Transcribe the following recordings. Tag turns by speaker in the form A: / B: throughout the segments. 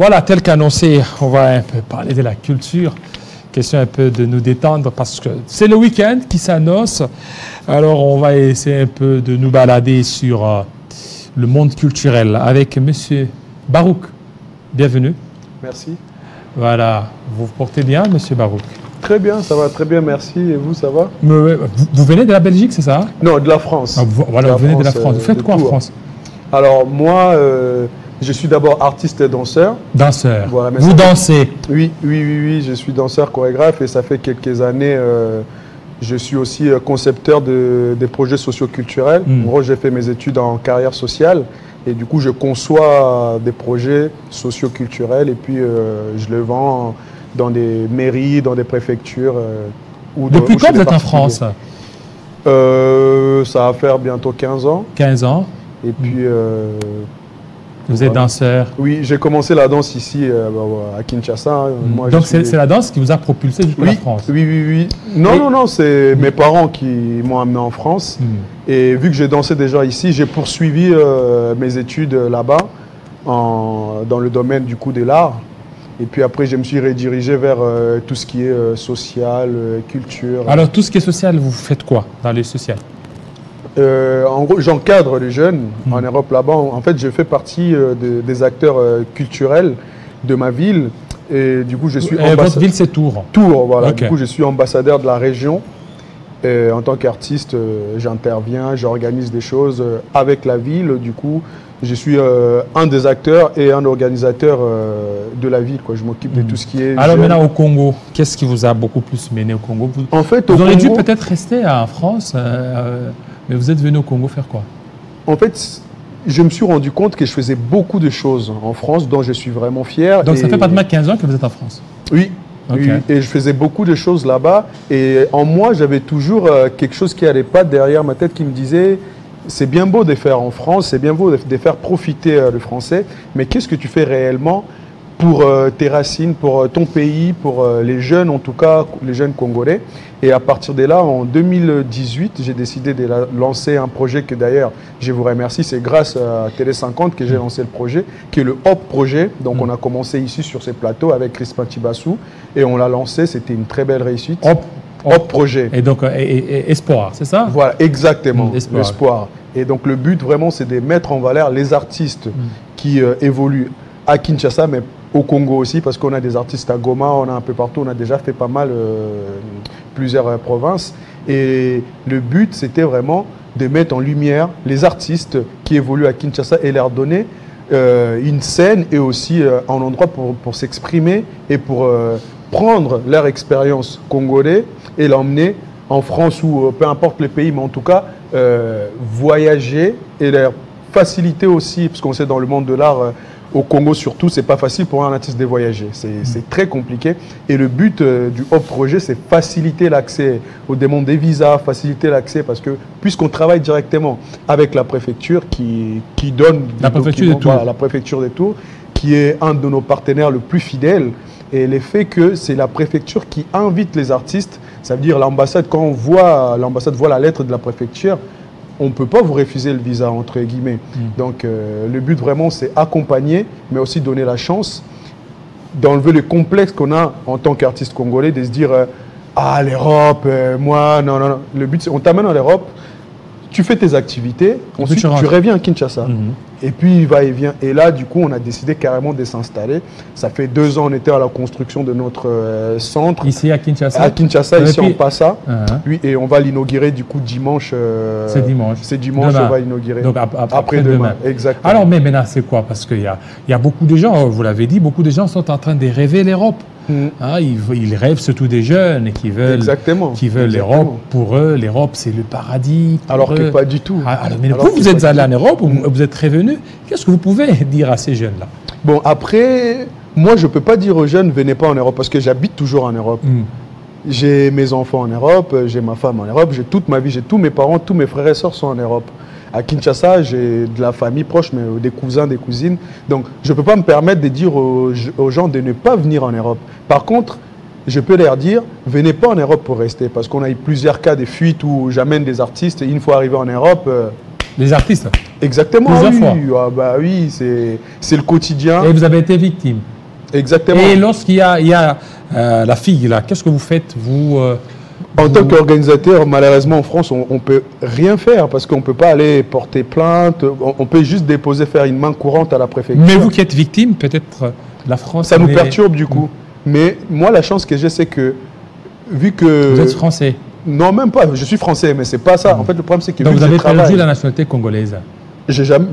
A: Voilà, tel qu'annoncé, on va un peu parler de la culture. Question un peu de nous détendre parce que c'est le week-end qui s'annonce. Alors, on va essayer un peu de nous balader sur le monde culturel avec Monsieur Barouk. Bienvenue.
B: Merci.
A: Voilà, vous vous portez bien, Monsieur Barouk?
B: Très bien, ça va très bien, merci. Et vous, ça va?
A: Vous venez de la Belgique, c'est ça?
B: Non, de la France.
A: Ah, voilà, vous venez de la France. Vous faites quoi en France?
B: Alors, moi, je suis d'abord artiste et danseur.
A: Danseur.
B: Voilà,
A: vous dansez?
B: Oui, je suis danseur chorégraphe et ça fait quelques années, je suis aussi concepteur des projets socioculturels. En gros, j'ai fait mes études en carrière sociale et du coup, je conçois des projets socioculturels et puis je les vends dans des mairies, dans des préfectures.
A: Depuis quand vous êtes en France?
B: Ça va faire bientôt 15 ans.
A: 15 ans.
B: Et puis...
A: vous êtes danseur?
B: Oui, j'ai commencé la danse ici à Kinshasa. Moi,
A: donc c'est la danse qui vous a propulsé jusqu'à la France?
B: Oui. Non, c'est mes parents qui m'ont amené en France. Et vu que j'ai dansé déjà ici, j'ai poursuivi mes études là-bas dans le domaine du coup de l'art. Et puis après, je me suis redirigé vers tout ce qui est social, culture.
A: Alors, tout ce qui est social, vous faites quoi dans les social?
B: En gros, j'encadre les jeunes en Europe là-bas. En fait, je fais partie des acteurs culturels de ma ville. Et du coup, je suis ambassadeur.
A: Votre ville, c'est Tours?
B: Tours, voilà.
A: Okay.
B: Du coup, je suis ambassadeur de la région. Et en tant qu'artiste, j'interviens, j'organise des choses avec la ville. Du coup, je suis un des acteurs et un organisateur de la ville. Je m'occupe de tout ce qui est...
A: Alors maintenant, au Congo, qu'est-ce qui vous a beaucoup plus mené au Congo?
B: En fait,
A: vous auriez dû peut-être rester en France, mais vous êtes venu au Congo faire quoi?
B: En fait, je me suis rendu compte que je faisais beaucoup de choses en France dont je suis vraiment fier.
A: Donc ça fait pas de mal 15 ans que vous êtes en France?
B: Oui.
A: Okay.
B: Oui, et je faisais beaucoup de choses là-bas. Et en moi, j'avais toujours quelque chose qui n'allait pas derrière ma tête qui me disait c'est bien beau de faire en France, c'est bien beau de faire profiter le français, mais qu'est-ce que tu fais réellement pour tes racines, pour ton pays, pour les jeunes, en tout cas les jeunes congolais. Et à partir de là, en 2018, j'ai décidé de lancer un projet que d'ailleurs, je vous remercie, c'est grâce à Télé 50 que j'ai lancé le projet, qui est le Hop Projet. Donc on a commencé ici sur ces plateaux avec Crispin Tibassou et on l'a lancé, c'était une très belle réussite. Hop Projet.
A: Et donc Espoir, c'est ça?
B: Voilà, exactement,
A: Espoir.
B: Et donc le but vraiment, c'est de mettre en valeur les artistes qui évoluent à Kinshasa, mais au Congo aussi, parce qu'on a des artistes à Goma, on a un peu partout, on a déjà fait pas mal, plusieurs provinces. Et le but, c'était vraiment de mettre en lumière les artistes qui évoluent à Kinshasa et leur donner une scène et aussi un endroit pour s'exprimer et pour prendre leur expérience congolais et l'emmener en France ou peu importe le pays, mais en tout cas voyager et leur faciliter aussi, parce qu'on sait dans le monde de l'art, au Congo surtout, c'est pas facile pour un artiste de voyager. C'est très compliqué. Et le but du Hop Projet, c'est faciliter l'accès aux demandes des visas, faciliter l'accès parce que puisqu'on travaille directement avec la préfecture qui donne
A: la préfecture de Tours,
B: voilà, la préfecture de Tours, qui est un de nos partenaires le plus fidèles. Et l'effet que c'est la préfecture qui invite les artistes, ça veut dire l'ambassade, quand l'ambassade voit la lettre de la préfecture, on ne peut pas vous refuser le visa, entre guillemets. Donc, le but vraiment, c'est accompagner, mais aussi donner la chance d'enlever le complexe qu'on a en tant qu'artiste congolais, de se dire ah, l'Europe, moi, non. Le but, c'est on t'amène en Europe, tu fais tes activités, ensuite tu reviens à Kinshasa. Et puis, va et vient. Et là, du coup, on a décidé carrément de s'installer. Ça fait 2 ans, on était à la construction de notre centre.
A: Ici à Kinshasa?
B: À Kinshasa, ici en Passa. Oui, et on va l'inaugurer du coup dimanche.
A: C'est dimanche.
B: C'est dimanche, on va l'inaugurer.
A: Donc après-demain.
B: Exactement.
A: Alors, mais maintenant, c'est quoi? Parce qu'il y a beaucoup de gens, vous l'avez dit, beaucoup de gens sont en train de rêver l'Europe. Ils rêvent surtout des jeunes qui veulent l'Europe. Pour eux, l'Europe, c'est le paradis.
B: Alors que pas du tout.
A: Mais vous êtes allé en Europe, vous êtes revenu. Qu'est-ce que vous pouvez dire à ces jeunes-là?
B: Bon, après, moi, je ne peux pas dire aux jeunes, venez pas en Europe, parce que j'habite toujours en Europe. J'ai mes enfants en Europe, j'ai ma femme en Europe, j'ai toute ma vie, j'ai tous mes parents, tous mes frères et sœurs sont en Europe. À Kinshasa, j'ai de la famille proche, mais des cousins, des cousines. Donc, je ne peux pas me permettre de dire aux gens de ne pas venir en Europe. Par contre, je peux leur dire, venez pas en Europe pour rester, parce qu'on a eu plusieurs cas de fuite où j'amène des artistes et une fois arrivé en Europe,
A: Les artistes?
B: Exactement,
A: Plusieurs fois.
B: Ah, bah oui, c'est le quotidien.
A: Et vous avez été victime?
B: Exactement.
A: Et lorsqu'il y a, la fille, là, qu'est-ce que vous faites, vous
B: En tant qu'organisateur, malheureusement, en France, on ne peut rien faire parce qu'on ne peut pas aller porter plainte. On peut juste déposer, faire une main courante à la préfecture.
A: Mais vous qui êtes victime, peut-être la France...
B: Ça nous perturbe du coup. Mais moi, la chance que j'ai, c'est que, vu que...
A: Vous êtes français?
B: Non, même pas. Je suis français, mais c'est pas ça. En fait, le problème, c'est que...
A: Donc
B: vu
A: vous
B: que
A: avez
B: je travaille,
A: perdu la nationalité congolaise?
B: j'ai jamais...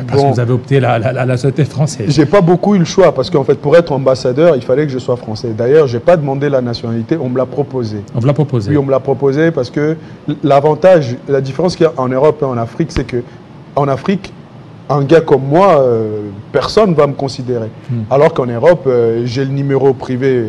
A: Parce que vous avez opté la nationalité française.
B: J'ai pas beaucoup eu le choix parce qu'en fait, pour être ambassadeur, il fallait que je sois français. D'ailleurs, j'ai pas demandé la nationalité, on me l'a proposé.
A: On vous l'a proposé?
B: Oui, on me l'a proposé parce que l'avantage, la différence qu'il y a en Europe et en Afrique, c'est que en Afrique, un gars comme moi, personne ne va me considérer. Alors qu'en Europe, j'ai le numéro privé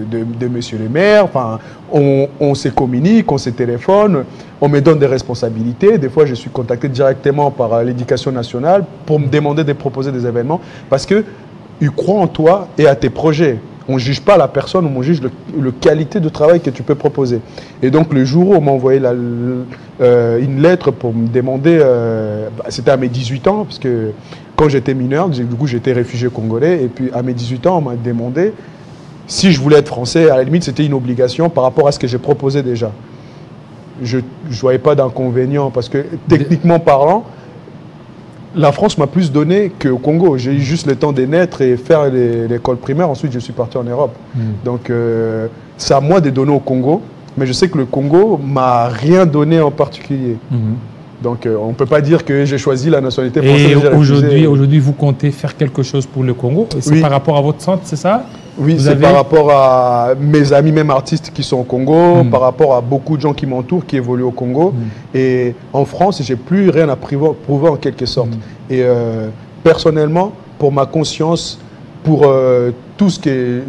B: de monsieur le maire, enfin, on se communique, on se téléphone, on me donne des responsabilités. Des fois, je suis contacté directement par l'éducation nationale pour me demander de proposer des événements parce qu'ils croient en toi et à tes projets. On ne juge pas la personne, on juge la qualité de travail que tu peux proposer. Et donc, le jour où on m'a envoyé une lettre pour me demander, c'était à mes 18 ans, parce que quand j'étais mineur, du coup, j'étais réfugié congolais, et puis à mes 18 ans, on m'a demandé si je voulais être français. À la limite, c'était une obligation par rapport à ce que j'ai proposé déjà. Je ne voyais pas d'inconvénient, parce que techniquement parlant, la France m'a plus donné qu'au Congo. J'ai eu juste le temps de naître et faire l'école primaire. Ensuite, je suis parti en Europe. Donc, c'est à moi de donner au Congo. Mais je sais que le Congo m'a rien donné en particulier. Donc, on ne peut pas dire que j'ai choisi la nationalité française.
A: Et aujourd'hui, vous comptez faire quelque chose pour le Congo? C'est par rapport à votre centre, c'est ça?
B: Oui, c'est par rapport à mes amis, même artistes qui sont au Congo, par rapport à beaucoup de gens qui m'entourent, qui évoluent au Congo. Et en France, j'ai plus rien à prouver en quelque sorte. Et personnellement, pour ma conscience, pour tout ce que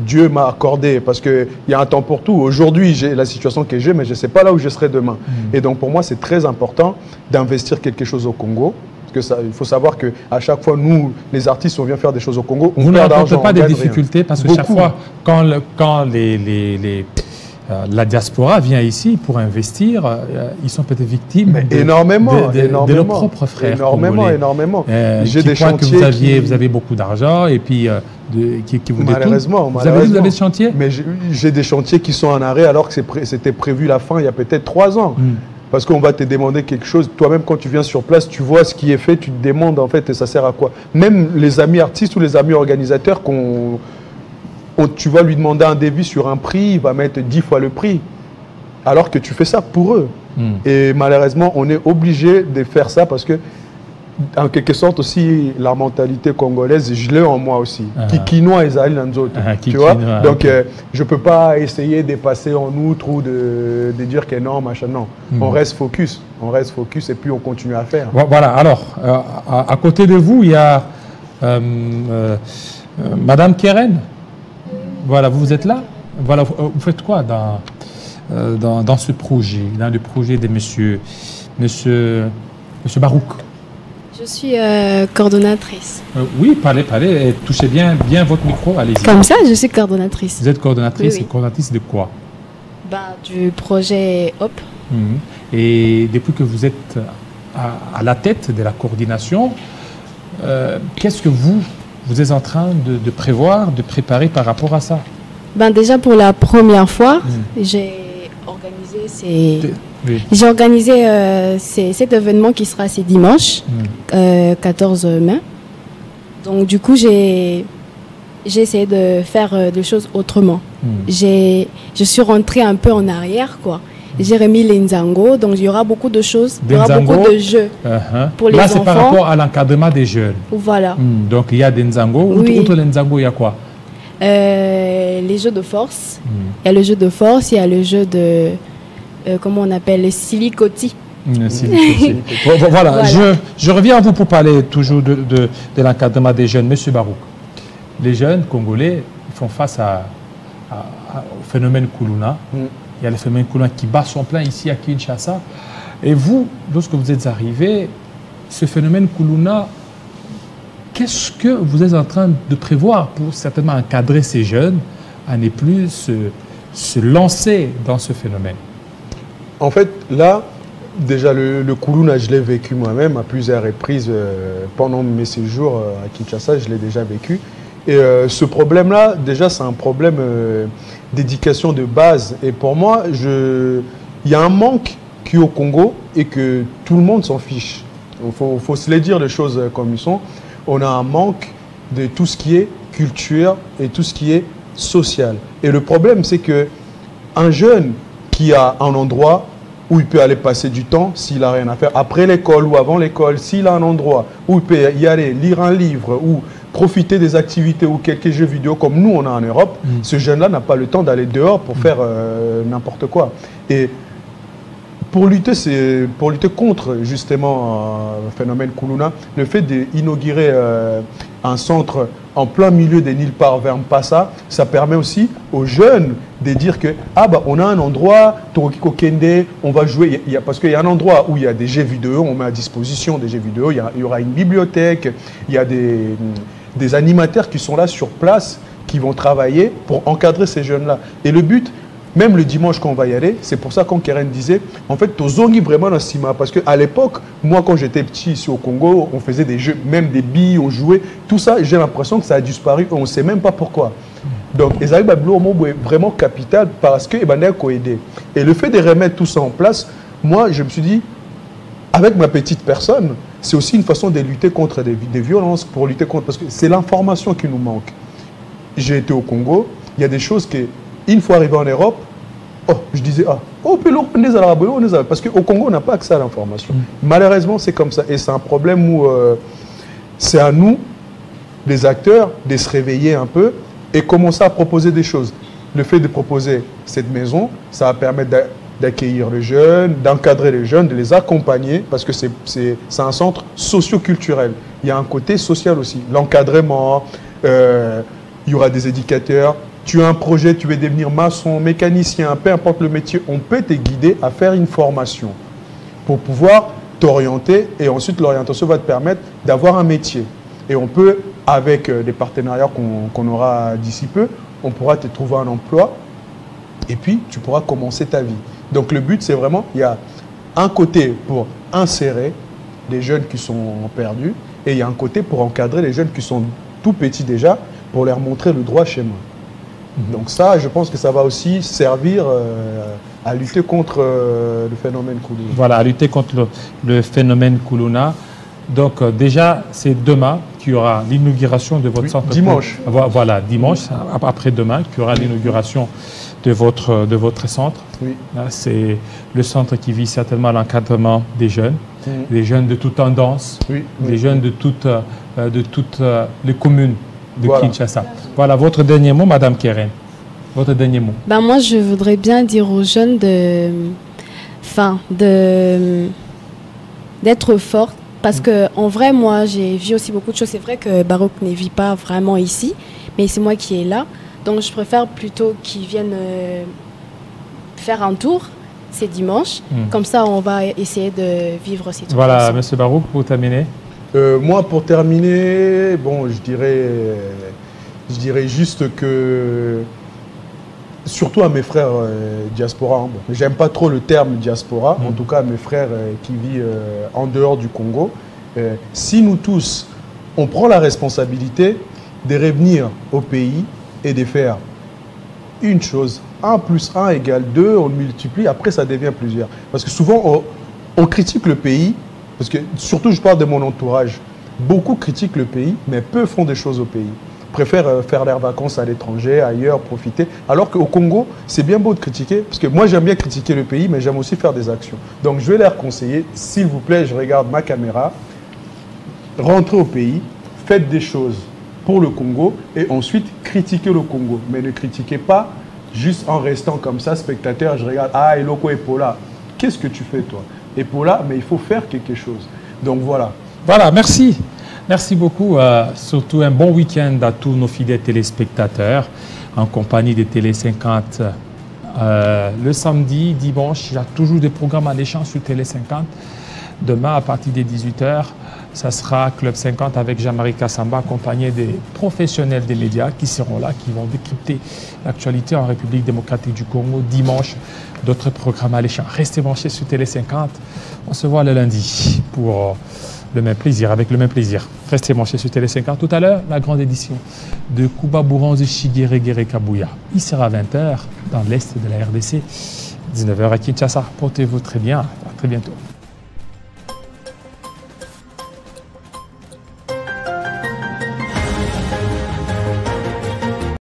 B: Dieu m'a accordé, parce qu'il y a un temps pour tout. Aujourd'hui, j'ai la situation que j'ai, mais je ne sais pas là où je serai demain. Et donc, pour moi, c'est très important d'investir quelque chose au Congo. Il faut savoir qu'à chaque fois, nous, les artistes, on vient faire des choses au Congo.
A: Vous ne rencontrez pas des difficultés parce que chaque fois, quand la diaspora vient ici pour investir, ils sont peut-être victimes de leurs propres frères.
B: Énormément. J'ai des chantiers
A: vous avez beaucoup d'argent et puis qui vous détournent. Vous avez des chantiers?
B: Mais j'ai des chantiers qui sont en arrêt alors que c'était prévu la fin il y a peut-être 3 ans. Parce qu'on va te demander quelque chose. Toi-même, quand tu viens sur place, tu vois ce qui est fait, tu te demandes en fait, et ça sert à quoi? Même les amis artistes ou les amis organisateurs, tu vas lui demander un devis sur un prix, il va mettre 10 fois le prix. Alors que tu fais ça pour eux. Et malheureusement, on est obligé de faire ça parce que, en quelque sorte aussi, la mentalité congolaise, je l'ai en moi aussi. Kikinois et Zali Nanzot. Tu vois? Donc, je ne peux pas essayer de passer en outre ou de dire que non, machin, non. On reste focus. On reste focus et puis on continue à faire.
A: Voilà. Alors, à côté de vous, il y a Madame Keren. Voilà, vous êtes là. Voilà, vous faites quoi dans ce projet, dans le projet de Monsieur Barouk?
C: Je suis coordonnatrice.
A: Oui, parlez, et touchez bien votre micro, allez-y.
C: Comme ça, je suis coordonnatrice.
A: Vous êtes coordonnatrice,
C: Oui.
A: Et coordonnatrice de quoi?
C: Du projet HOP.
A: Et depuis que vous êtes à la tête de la coordination, qu'est-ce que vous êtes en train de prévoir, de préparer par rapport à ça?
C: Déjà pour la première fois, j'ai organisé cet événement qui sera ce dimanche, 14 mai. Donc du coup, j'ai essayé de faire des choses autrement. Je suis rentrée un peu en arrière, quoi. J'ai remis les Nzango, donc il y aura beaucoup de choses, il y aura beaucoup de jeux pour les enfants.
A: Là, c'est par rapport à l'encadrement des jeunes.
C: Voilà.
A: Donc il y a des Nzango. Outre les Nzango, il y a quoi?
C: Les jeux de force. Il y a le jeu de force, il y a le jeu de... comment on appelle? Les silicoti.
A: Voilà. Je reviens à vous pour parler toujours de l'encadrement des jeunes. Monsieur Barouk, les jeunes congolais font face au phénomène Kuluna. Il y a le phénomène Kuluna qui bat son plein ici à Kinshasa. Et vous, lorsque vous êtes arrivé, ce phénomène Kuluna, qu'est-ce que vous êtes en train de prévoir pour certainement encadrer ces jeunes à ne plus se lancer dans ce phénomène?
B: En fait, là, Déjà, le Kuluna, je l'ai vécu moi-même à plusieurs reprises pendant mes séjours à Kinshasa, je l'ai déjà vécu. Et ce problème-là, déjà, c'est un problème d'éducation de base. Et pour moi, il y a un manque qui est au Congo et que tout le monde s'en fiche. Il faut se les dire les choses comme ils sont. On a un manque de tout ce qui est culture et tout ce qui est social. Et le problème, c'est qu'un jeune qui a un endroit où il peut aller passer du temps s'il n'a rien à faire, après l'école ou avant l'école, s'il a un endroit où il peut y aller, lire un livre ou profiter des activités ou quelques jeux vidéo comme nous on a en Europe, ce jeune-là n'a pas le temps d'aller dehors pour faire n'importe quoi. Et pour lutter contre justement le phénomène Kuluna, le fait d'inaugurer un centre en plein milieu des nulle part vers Mpassa, ça permet aussi aux jeunes de dire que on a un endroit, Torokiko Kende, on va jouer, parce qu'il y a un endroit où il y a des jeux vidéo, on met à disposition des jeux vidéo, il y aura une bibliothèque, il y a des animateurs qui sont là sur place, qui vont travailler pour encadrer ces jeunes-là. Et le but, même le dimanche quand on va y aller, c'est pour ça quand Keren disait, en fait, tozongi vraiment dans Sima. Parce qu'à l'époque, moi quand j'étais petit ici au Congo, on faisait des jeux, même des billes, on jouait. Tout ça, j'ai l'impression que ça a disparu, on ne sait même pas pourquoi. Donc, Ezaï Bablo est vraiment capital parce que Ebanel a aidé. Et le fait de remettre tout ça en place, moi, je me suis dit, avec ma petite personne, c'est aussi une façon de lutter contre des violences, pour lutter contre, parce que c'est l'information qui nous manque. J'ai été au Congo, il y a des choses que, une fois arrivé en Europe, je disais, parce qu'au Congo, on n'a pas accès à l'information. Malheureusement, c'est comme ça. Et c'est un problème où c'est à nous, les acteurs, de se réveiller un peu et commencer à proposer des choses. Le fait de proposer cette maison, ça va permettre d'accueillir les jeunes, d'encadrer les jeunes, de les accompagner, parce que c'est un centre socio-culturel. Il y a un côté social aussi. L'encadrement, il y aura des éducateurs. Tu as un projet, tu veux devenir maçon, mécanicien, peu importe le métier, on peut te guider à faire une formation pour pouvoir t'orienter et ensuite l'orientation va te permettre d'avoir un métier. Et on peut, avec des partenariats qu'on aura d'ici peu, on pourra te trouver un emploi et puis tu pourras commencer ta vie. Donc le but, c'est vraiment, il y a un côté pour insérer les jeunes qui sont perdus et il y a un côté pour encadrer les jeunes qui sont tout petits déjà pour leur montrer le droit chemin. Donc ça, je pense que ça va aussi servir à lutter contre le phénomène Kuluna.
A: Voilà, à lutter contre le phénomène Kuluna. Donc déjà, c'est demain qu'il y aura l'inauguration de votre centre.
B: Dimanche.
A: Voilà, dimanche, après-demain, qu'il y aura l'inauguration de votre centre.
B: Oui.
A: C'est le centre qui vise certainement l'encadrement des jeunes, des jeunes de toute tendance, des jeunes de toutes les communes de Kinshasa. Voilà, votre dernier mot, Madame Keren. Votre dernier mot.
C: Moi, je voudrais bien dire aux jeunes d'être forts. Parce qu'en vrai, moi, j'ai vu aussi beaucoup de choses. C'est vrai que Baroque ne vit pas vraiment ici, mais c'est moi qui est là. Donc, je préfère plutôt qu'ils viennent faire un tour. C'est dimanche. Comme ça, on va essayer de vivre ces trucs.
A: Voilà, Monsieur Barouk, pour terminer.
B: Moi, pour terminer, bon, je dirais juste que, surtout à mes frères diaspora, j'aime pas trop le terme diaspora, en tout cas à mes frères qui vivent en dehors du Congo, si nous tous, on prend la responsabilité de revenir au pays et de faire une chose, 1 + 1 = 2, on multiplie, après ça devient plusieurs. Parce que souvent, on critique le pays, parce que surtout je parle de mon entourage, beaucoup critiquent le pays, mais peu font des choses au pays. Préfèrent faire leurs vacances à l'étranger, ailleurs, profiter. Alors qu'au Congo, c'est bien beau de critiquer, parce que moi j'aime bien critiquer le pays, mais j'aime aussi faire des actions. Donc je vais leur conseiller, s'il vous plaît, je regarde ma caméra, rentrez au pays, faites des choses pour le Congo, et ensuite critiquez le Congo. Mais ne critiquez pas juste en restant comme ça, spectateur, je regarde, ah, Eloko Epola, qu'est-ce que tu fais toi? Epola, mais il faut faire quelque chose. Donc voilà.
A: Voilà, merci. Merci beaucoup. Surtout un bon week-end à tous nos fidèles téléspectateurs en compagnie de Télé 50. Le samedi, dimanche, il y a toujours des programmes alléchants sur Télé 50. Demain, à partir des 18h, Ça sera Club 50 avec Jean-Marie Kassamba, accompagné des professionnels des médias qui seront là, qui vont décrypter l'actualité en République démocratique du Congo dimanche. D'autres programmes alléchants. Restez branchés sur Télé 50. On se voit le lundi pour le même plaisir, avec le même plaisir. Restez branchés sur Télé 50. Tout à l'heure, la grande édition de Kuba Bouranze Chiguere Kabuya. Il sera 20h dans l'est de la RDC, 19h à Kinshasa. Portez-vous très bien. À très bientôt.